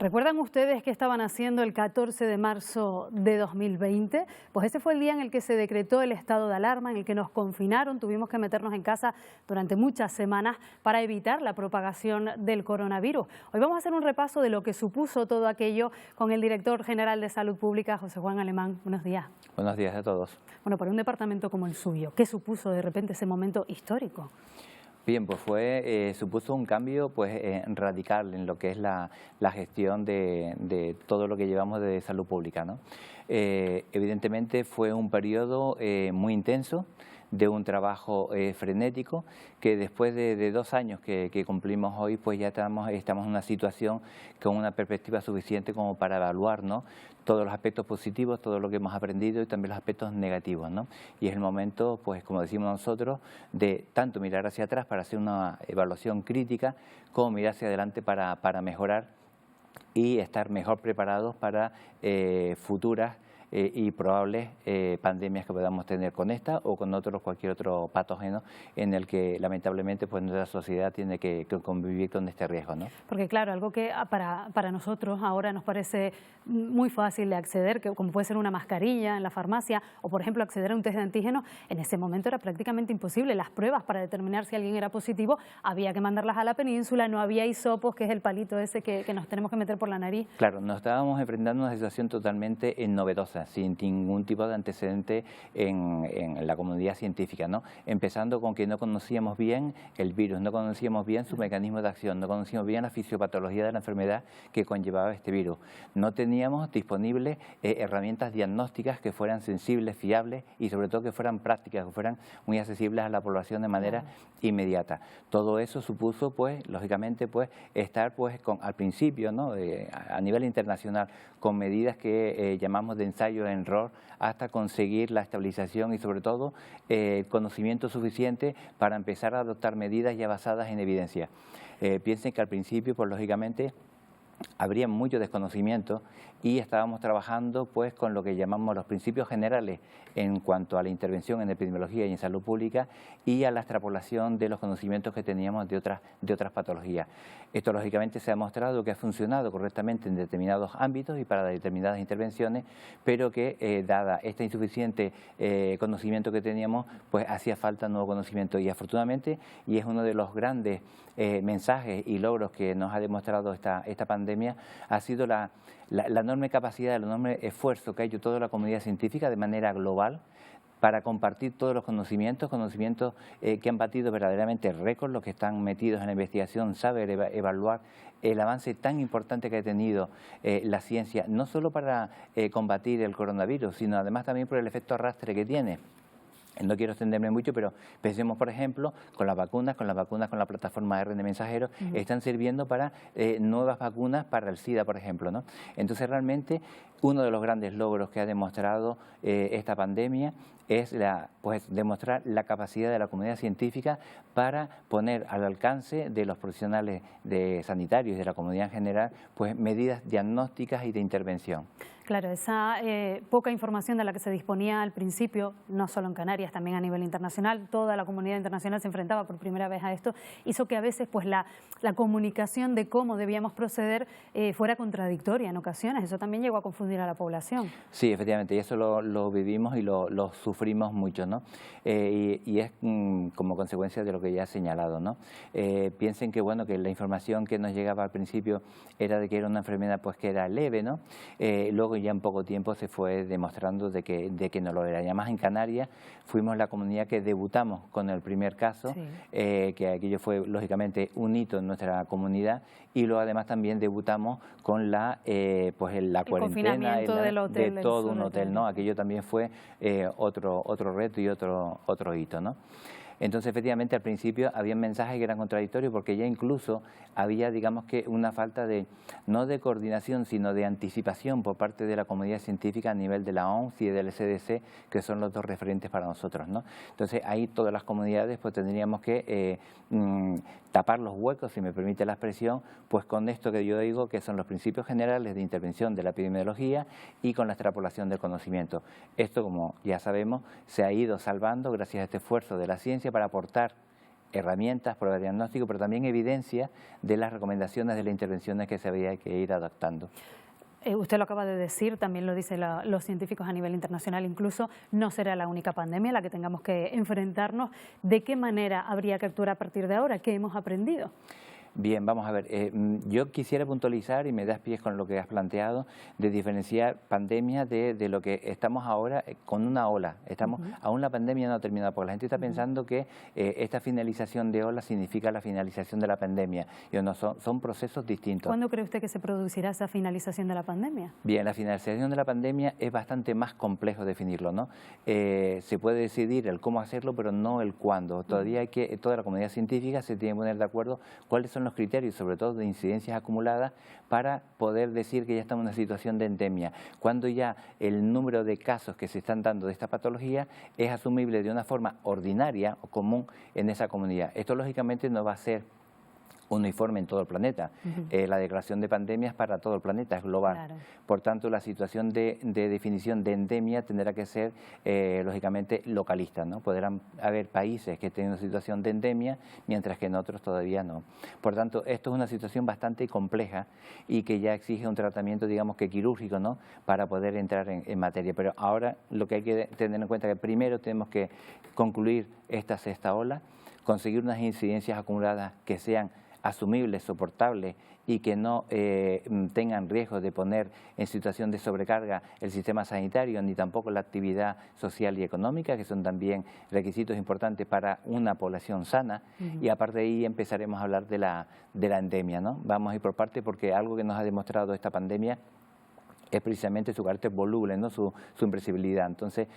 ¿Recuerdan ustedes qué estaban haciendo el 14 de marzo de 2020? Pues ese fue el día en el que se decretó el estado de alarma, en el que nos confinaron, tuvimos que meternos en casa durante muchas semanas para evitar la propagación del coronavirus. Hoy vamos a hacer un repaso de lo que supuso todo aquello con el director general de Salud Pública, José Juan Alemán. Buenos días. Buenos días a todos. Bueno, para un departamento como el suyo, ¿qué supuso de repente ese momento histórico? Bien, pues supuso un cambio radical en lo que es la gestión de todo lo que llevamos de salud pública, ¿no? Evidentemente fue un periodo muy intenso, de un trabajo frenético, que después de 2 años que cumplimos hoy, pues ya estamos en una situación con una perspectiva suficiente como para evaluar, ¿no?, todos los aspectos positivos, todo lo que hemos aprendido y también los aspectos negativos, ¿no? Y es el momento, pues como decimos nosotros, de tanto mirar hacia atrás para hacer una evaluación crítica, como mirar hacia adelante para mejorar y estar mejor preparados para futuras y probables pandemias que podamos tener con esta o con cualquier otro patógeno en el que lamentablemente pues nuestra sociedad tiene que convivir con este riesgo, ¿no? Porque claro, algo que para nosotros ahora nos parece muy fácil de acceder, que como puede ser una mascarilla en la farmacia o por ejemplo acceder a un test de antígeno, en ese momento era prácticamente imposible. Las pruebas para determinar si alguien era positivo había que mandarlas a la península, no había hisopos, que es el palito ese que nos tenemos que meter por la nariz. Claro, nos estábamos enfrentando a una situación totalmente novedosa, sin ningún tipo de antecedente en la comunidad científica, ¿no? Empezando con que no conocíamos bien el virus, no conocíamos bien su mecanismo de acción, no conocíamos bien la fisiopatología de la enfermedad que conllevaba este virus. No teníamos disponibles herramientas diagnósticas que fueran sensibles, fiables y sobre todo que fueran prácticas, que fueran muy accesibles a la población de manera inmediata. Todo eso supuso, pues, lógicamente, pues, estar, pues, al principio, ¿no?, a nivel internacional, con medidas que llamamos de ensayo-error hasta conseguir la estabilización y sobre todo conocimiento suficiente para empezar a adoptar medidas ya basadas en evidencia. Piensen que al principio, pues lógicamente, habría mucho desconocimiento y estábamos trabajando pues con lo que llamamos los principios generales en cuanto a la intervención en epidemiología y en salud pública y a la extrapolación de los conocimientos que teníamos de otras patologías. Esto lógicamente se ha mostrado que ha funcionado correctamente en determinados ámbitos y para determinadas intervenciones, pero que dada este insuficiente conocimiento que teníamos, pues hacía falta nuevo conocimiento y afortunadamente, y es uno de los grandes mensajes y logros que nos ha demostrado esta pandemia, ha sido la enorme capacidad, el enorme esfuerzo que ha hecho toda la comunidad científica de manera global para compartir todos los conocimientos que han batido verdaderamente récords, los que están metidos en la investigación, saber evaluar el avance tan importante que ha tenido la ciencia, no solo para combatir el coronavirus, sino además también por el efecto arrastre que tiene. No quiero extenderme mucho, pero pensemos, por ejemplo, con la plataforma ARN mensajero, están sirviendo para nuevas vacunas para el SIDA, por ejemplo, ¿no? Entonces, realmente, uno de los grandes logros que ha demostrado esta pandemia es demostrar la capacidad de la comunidad científica para poner al alcance de los profesionales sanitarios y de la comunidad en general, pues medidas diagnósticas y de intervención. Claro, esa poca información de la que se disponía al principio, no solo en Canarias, también a nivel internacional, toda la comunidad internacional se enfrentaba por primera vez a esto, hizo que a veces pues la comunicación de cómo debíamos proceder fuera contradictoria en ocasiones. Eso también llegó a confundir a la población. Sí, efectivamente, y eso lo vivimos y lo sufrimos mucho, ¿no? Y es como consecuencia de lo que ya he señalado, ¿no? Piensen que, bueno, que la información que nos llegaba al principio era de que era una enfermedad pues que era leve, ¿no? Luego ya en poco tiempo se fue demostrando de que no lo era. Y además en Canarias fuimos la comunidad que debutamos con el primer caso, sí, que aquello fue lógicamente un hito en nuestra comunidad, y luego además también debutamos con la cuarentena de todo un hotel, ¿no? Aquello también fue otro reto y otro hito, ¿no? Entonces, efectivamente, al principio había mensajes que eran contradictorios porque ya incluso había, digamos que, una falta no de coordinación, sino de anticipación por parte de la comunidad científica a nivel de la OMS y del CDC, que son los dos referentes para nosotros, ¿no? Entonces, ahí todas las comunidades pues tendríamos que tapar los huecos, si me permite la expresión, pues con esto que yo digo, que son los principios generales de intervención de la epidemiología y con la extrapolación del conocimiento. Esto, como ya sabemos, se ha ido salvando gracias a este esfuerzo de la ciencia para aportar herramientas, pruebas de diagnóstico, pero también evidencia de las recomendaciones de las intervenciones que se había que ir adaptando. Usted lo acaba de decir, también lo dicen los científicos a nivel internacional, incluso no será la única pandemia a la que tengamos que enfrentarnos. ¿De qué manera habría que actuar a partir de ahora? ¿Qué hemos aprendido? Bien, vamos a ver, yo quisiera puntualizar, y me das pies con lo que has planteado, de diferenciar pandemia de lo que estamos ahora con una ola. Aún la pandemia no ha terminado, porque la gente está pensando que esta finalización de ola significa la finalización de la pandemia. Y no, son procesos distintos. ¿Cuándo cree usted que se producirá esa finalización de la pandemia? Bien, la finalización de la pandemia es bastante más complejo definirlo, ¿no? Se puede decidir el cómo hacerlo, pero no el cuándo. Todavía toda la comunidad científica se tiene que poner de acuerdo cuáles son los criterios, sobre todo de incidencias acumuladas, para poder decir que ya estamos en una situación de endemia, cuando ya el número de casos que se están dando de esta patología es asumible de una forma ordinaria o común en esa comunidad. Esto lógicamente no va a ser uniforme en todo el planeta. La declaración de pandemia es para todo el planeta, es global. Claro. Por tanto, la situación de definición de endemia tendrá que ser, lógicamente, localista, ¿no? Podrán haber países que tienen una situación de endemia, mientras que en otros todavía no. Por tanto, esto es una situación bastante compleja y que ya exige un tratamiento, digamos que quirúrgico, ¿no?, para poder entrar en materia. Pero ahora lo que hay que tener en cuenta es que primero tenemos que concluir esta sexta ola, conseguir unas incidencias acumuladas que sean asumibles, soportables y que no tengan riesgo de poner en situación de sobrecarga el sistema sanitario ni tampoco la actividad social y económica, que son también requisitos importantes para una población sana. Y aparte de ahí empezaremos a hablar de la endemia, ¿no? Vamos a ir por parte, porque algo que nos ha demostrado esta pandemia es precisamente su carácter voluble, ¿no?, su imprevisibilidad. Entonces,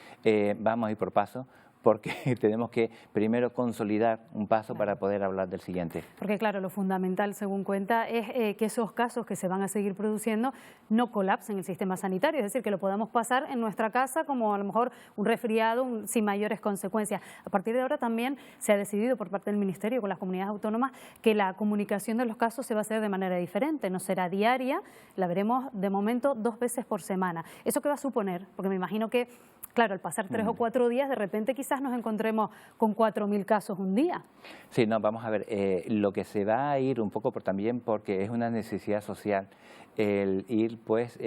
vamos a ir por paso, porque tenemos que primero consolidar un paso para poder hablar del siguiente. Porque claro, lo fundamental, según cuenta, es que esos casos que se van a seguir produciendo no colapsen el sistema sanitario, es decir, que lo podamos pasar en nuestra casa como a lo mejor un resfriado sin mayores consecuencias. A partir de ahora también se ha decidido por parte del Ministerio con las comunidades autónomas que la comunicación de los casos se va a hacer de manera diferente, no será diaria, la veremos de momento 2 veces por semana. ¿Eso qué va a suponer? Porque me imagino que, claro, al pasar 3 o 4 días, de repente quizás nos encontremos con 4.000 casos un día. Sí, no, vamos a ver, lo que se va a ir un poco también porque es una necesidad social el ir pues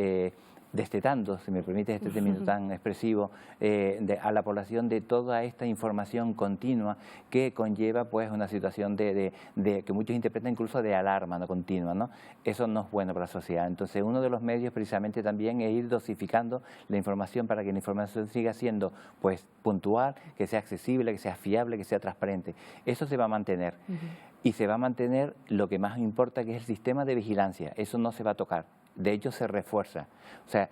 destetando, si me permite este término tan expresivo, a la población de toda esta información continua que conlleva pues una situación de que muchos interpretan incluso de alarma no continua, ¿no? Eso no es bueno para la sociedad. Entonces, uno de los medios precisamente también es ir dosificando la información para que la información siga siendo pues puntual, que sea accesible, que sea fiable, que sea transparente. Eso se va a mantener. Y se va a mantener lo que más importa, que es el sistema de vigilancia. Eso no se va a tocar. De hecho, se refuerza. O sea,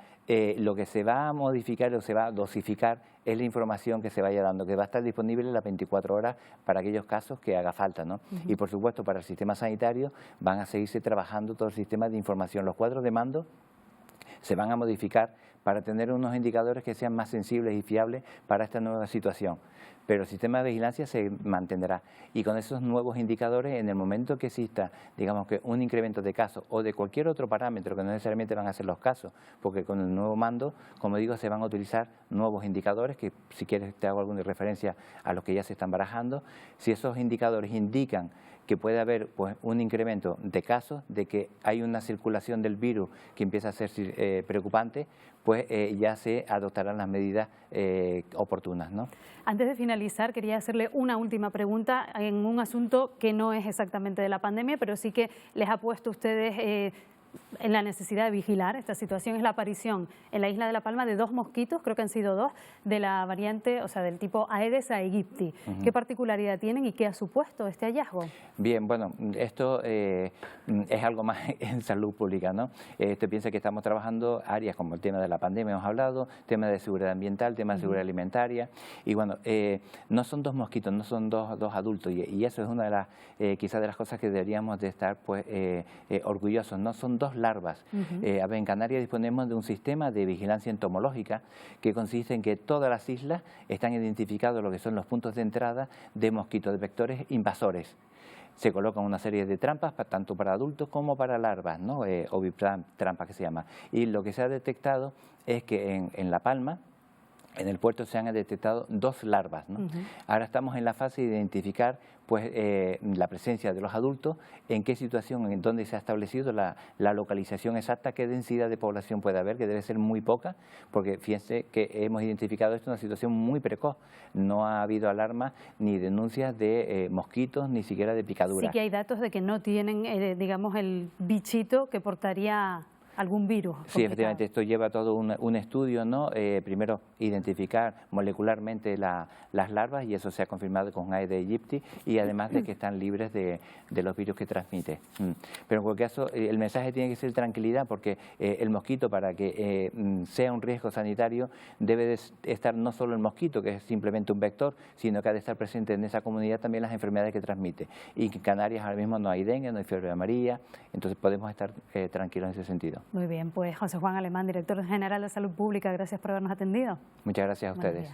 lo que se va a modificar o se va a dosificar es la información que se vaya dando, que va a estar disponible las 24 horas para aquellos casos que haga falta, ¿no? Y, por supuesto, para el sistema sanitario van a seguirse trabajando todo el sistema de información. Los cuadros de mando se van a modificar para tener unos indicadores que sean más sensibles y fiables para esta nueva situación. Pero el sistema de vigilancia se mantendrá y con esos nuevos indicadores, en el momento que exista, digamos que un incremento de casos o de cualquier otro parámetro, que no necesariamente van a ser los casos, porque con el nuevo mando, como digo, se van a utilizar nuevos indicadores, que si quieres te hago alguna referencia a los que ya se están barajando. Si esos indicadores indican que puede haber pues un incremento de casos, de que hay una circulación del virus que empieza a ser preocupante, pues ya se adoptarán las medidas oportunas, ¿no? Antes de finalizar, quería hacerle una última pregunta en un asunto que no es exactamente de la pandemia, pero sí que les ha puesto a ustedes en la necesidad de vigilar esta situación. Es la aparición en la isla de La Palma de 2 mosquitos, creo que han sido 2, de la variante, o sea, del tipo Aedes aegypti. ¿Qué particularidad tienen y qué ha supuesto este hallazgo? Bien, bueno, esto es algo más en salud pública, ¿no? Usted piensa que estamos trabajando áreas como el tema de la pandemia, hemos hablado, tema de seguridad ambiental, tema de seguridad alimentaria, y bueno, no son 2 mosquitos, no son dos adultos, y eso es una de las, quizás de las cosas que deberíamos de estar pues orgullosos, no son 2 larvas. A ver, en Canarias disponemos de un sistema de vigilancia entomológica que consiste en que todas las islas están identificados lo que son los puntos de entrada de mosquitos, de vectores invasores. Se colocan una serie de trampas, tanto para adultos como para larvas, ¿no? Oviplan, trampa que se llama. Y lo que se ha detectado es que en La Palma en el puerto se han detectado 2 larvas, ¿no? Ahora estamos en la fase de identificar pues, la presencia de los adultos, en qué situación, en dónde se ha establecido la localización exacta, qué densidad de población puede haber, que debe ser muy poca, porque fíjense que hemos identificado esto en una situación muy precoz. No ha habido alarma ni denuncias de mosquitos, ni siquiera de picaduras. Sí que hay datos de que no tienen, digamos, el bichito que portaría algún virus. Sí, efectivamente, esto lleva todo un estudio, ¿no? Primero, identificar molecularmente las larvas, y eso se ha confirmado con Aedes aegypti, y además de que están libres de los virus que transmite. Pero en cualquier caso, el mensaje tiene que ser tranquilidad, porque el mosquito, para que sea un riesgo sanitario, debe de estar no solo el mosquito, que es simplemente un vector, sino que ha de estar presente en esa comunidad también las enfermedades que transmite. Y en Canarias ahora mismo no hay dengue, no hay fiebre amarilla, entonces podemos estar tranquilos en ese sentido. Muy bien, pues José Juan Alemán, director general de Salud Pública, gracias por habernos atendido. Muchas gracias a ustedes.